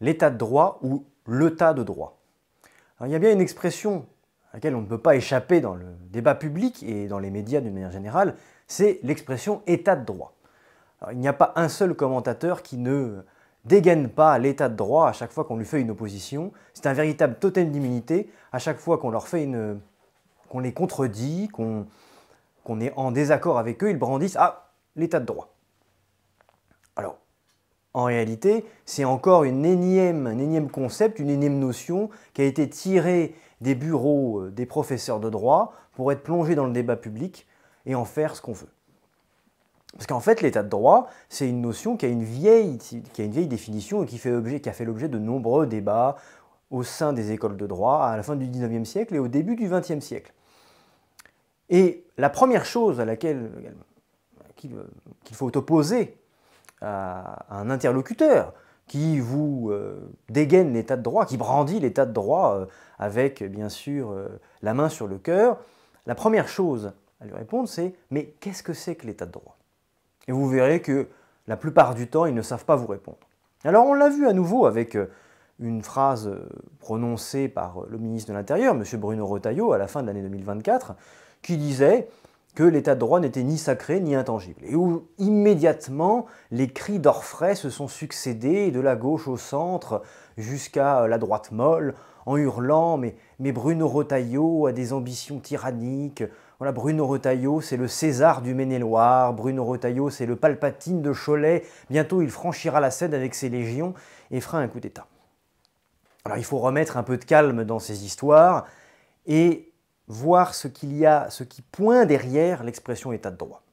l'état de droit ou l'état de droit. Alors, il y a bien une expression à laquelle on ne peut pas échapper dans le débat public et dans les médias d'une manière générale, c'est l'expression état de droit. Alors, il n'y a pas un seul commentateur qui ne dégaine pas l'état de droit à chaque fois qu'on lui fait une opposition. C'est un véritable totem d'immunité. À chaque fois qu'on leur fait qu'on les contredit, qu'on est en désaccord avec eux, ils brandissent « Ah, l'état de droit ». Alors, en réalité, c'est encore un énième concept, une énième notion qui a été tirée des bureaux des professeurs de droit pour être plongée dans le débat public et en faire ce qu'on veut. Parce qu'en fait, l'état de droit, c'est une notion qui a une vieille définition et qui a fait l'objet de nombreux débats au sein des écoles de droit à la fin du XIXe siècle et au début du XXe siècle. Et la première chose qu'il faut opposer à un interlocuteur qui vous dégaine l'état de droit, qui brandit l'état de droit avec, bien sûr, la main sur le cœur, la première chose à lui répondre, c'est « Mais qu'est-ce que c'est que l'état de droit ?» Et vous verrez que la plupart du temps, ils ne savent pas vous répondre. Alors on l'a vu à nouveau avec une phrase prononcée par le ministre de l'Intérieur, M. Bruno Retailleau, à la fin de l'année 2024, qui disait que l'état de droit n'était ni sacré ni intangible. Et où immédiatement, les cris d'orfraie se sont succédés de la gauche au centre jusqu'à la droite molle, en hurlant « Mais Bruno Retailleau a des ambitions tyranniques ». Voilà, Bruno Retailleau, c'est le César du Maine-et-Loire, Bruno Retailleau, c'est le Palpatine de Cholet, bientôt il franchira la Seine avec ses légions et fera un coup d'État. Alors il faut remettre un peu de calme dans ces histoires et voir ce qui pointe derrière l'expression état de droit.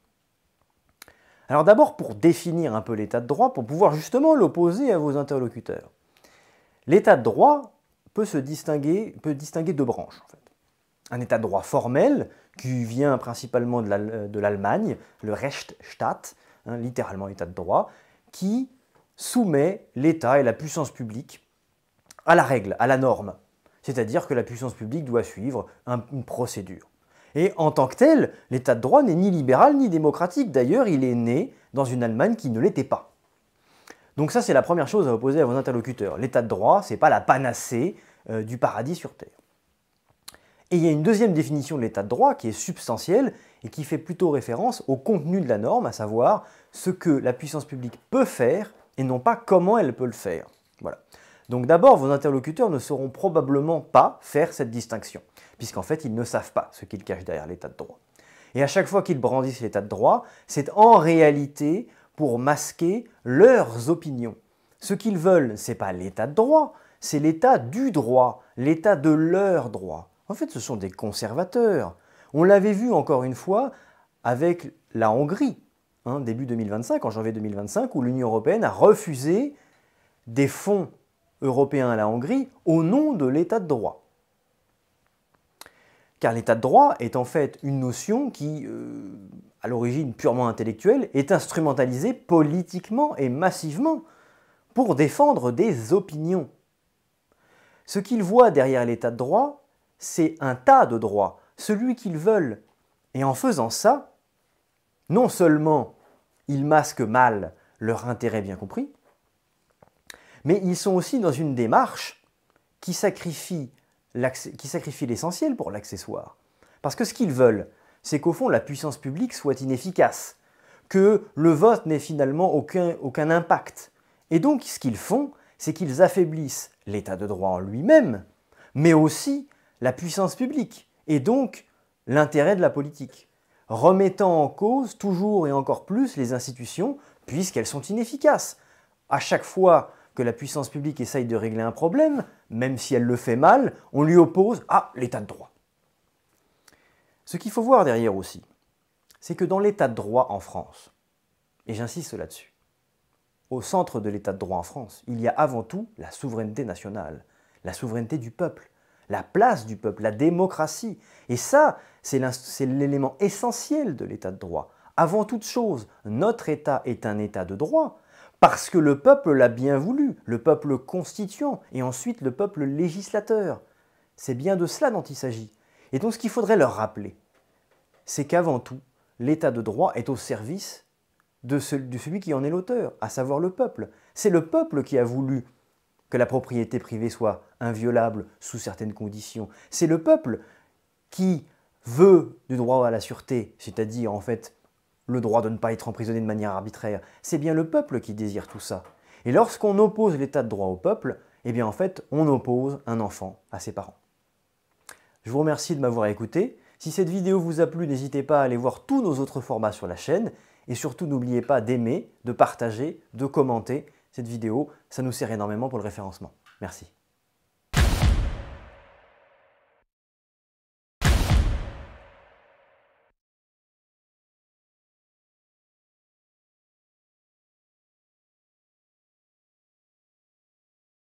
Alors d'abord, pour définir un peu l'état de droit, pour pouvoir justement l'opposer à vos interlocuteurs. L'état de droit peut distinguer deux branches, en fait. Un état de droit formel, qui vient principalement de l'Allemagne, le Rechtsstaat, littéralement état de droit, qui soumet l'État et la puissance publique à la règle, à la norme. C'est-à-dire que la puissance publique doit suivre une procédure. Et en tant que tel, l'état de droit n'est ni libéral ni démocratique. D'ailleurs, il est né dans une Allemagne qui ne l'était pas. Donc ça, c'est la première chose à opposer à vos interlocuteurs. L'état de droit, ce n'est pas la panacée du paradis sur Terre. Et il y a une deuxième définition de l'état de droit qui est substantielle et qui fait plutôt référence au contenu de la norme, à savoir ce que la puissance publique peut faire et non pas comment elle peut le faire. Voilà. Donc d'abord, vos interlocuteurs ne sauront probablement pas faire cette distinction, puisqu'en fait, ils ne savent pas ce qu'ils cachent derrière l'état de droit. Et à chaque fois qu'ils brandissent l'état de droit, c'est en réalité pour masquer leurs opinions. Ce qu'ils veulent, ce n'est pas l'état de droit, c'est l'état du droit, l'état de leur droit. En fait, ce sont des conservateurs. On l'avait vu encore une fois avec la Hongrie, début 2025, en janvier 2025, où l'Union européenne a refusé des fonds européens à la Hongrie au nom de l'état de droit. Car l'état de droit est en fait une notion qui, à l'origine purement intellectuelle, est instrumentalisée politiquement et massivement pour défendre des opinions. Ce qu'ils voient derrière l'état de droit, c'est un tas de droits, celui qu'ils veulent. Et en faisant ça, non seulement ils masquent mal leur intérêt bien compris, mais ils sont aussi dans une démarche qui sacrifie l'essentiel pour l'accessoire. Parce que ce qu'ils veulent, c'est qu'au fond la puissance publique soit inefficace, que le vote n'ait finalement aucun impact. Et donc ce qu'ils font, c'est qu'ils affaiblissent l'état de droit en lui-même, mais aussi la puissance publique, et donc l'intérêt de la politique, remettant en cause toujours et encore plus les institutions, puisqu'elles sont inefficaces. À chaque fois que la puissance publique essaye de régler un problème, même si elle le fait mal, on lui oppose « Ah, l'état de droit ». Ce qu'il faut voir derrière aussi, c'est que dans l'état de droit en France, et j'insiste là-dessus, au centre de l'état de droit en France, il y a avant tout la souveraineté nationale, la souveraineté du peuple, la place du peuple, la démocratie. Et ça, c'est l'élément essentiel de l'état de droit. Avant toute chose, notre État est un État de droit parce que le peuple l'a bien voulu, le peuple constituant et ensuite le peuple législateur. C'est bien de cela dont il s'agit. Et donc ce qu'il faudrait leur rappeler, c'est qu'avant tout, l'état de droit est au service de celui qui en est l'auteur, à savoir le peuple. C'est le peuple qui a voulu que la propriété privée soit inviolable sous certaines conditions. C'est le peuple qui veut du droit à la sûreté, c'est-à-dire en fait le droit de ne pas être emprisonné de manière arbitraire. C'est bien le peuple qui désire tout ça. Et lorsqu'on oppose l'état de droit au peuple, eh bien en fait on oppose un enfant à ses parents. Je vous remercie de m'avoir écouté. Si cette vidéo vous a plu, n'hésitez pas à aller voir tous nos autres formats sur la chaîne. Et surtout, n'oubliez pas d'aimer, de partager, de commenter cette vidéo. Ça nous sert énormément pour le référencement. Merci.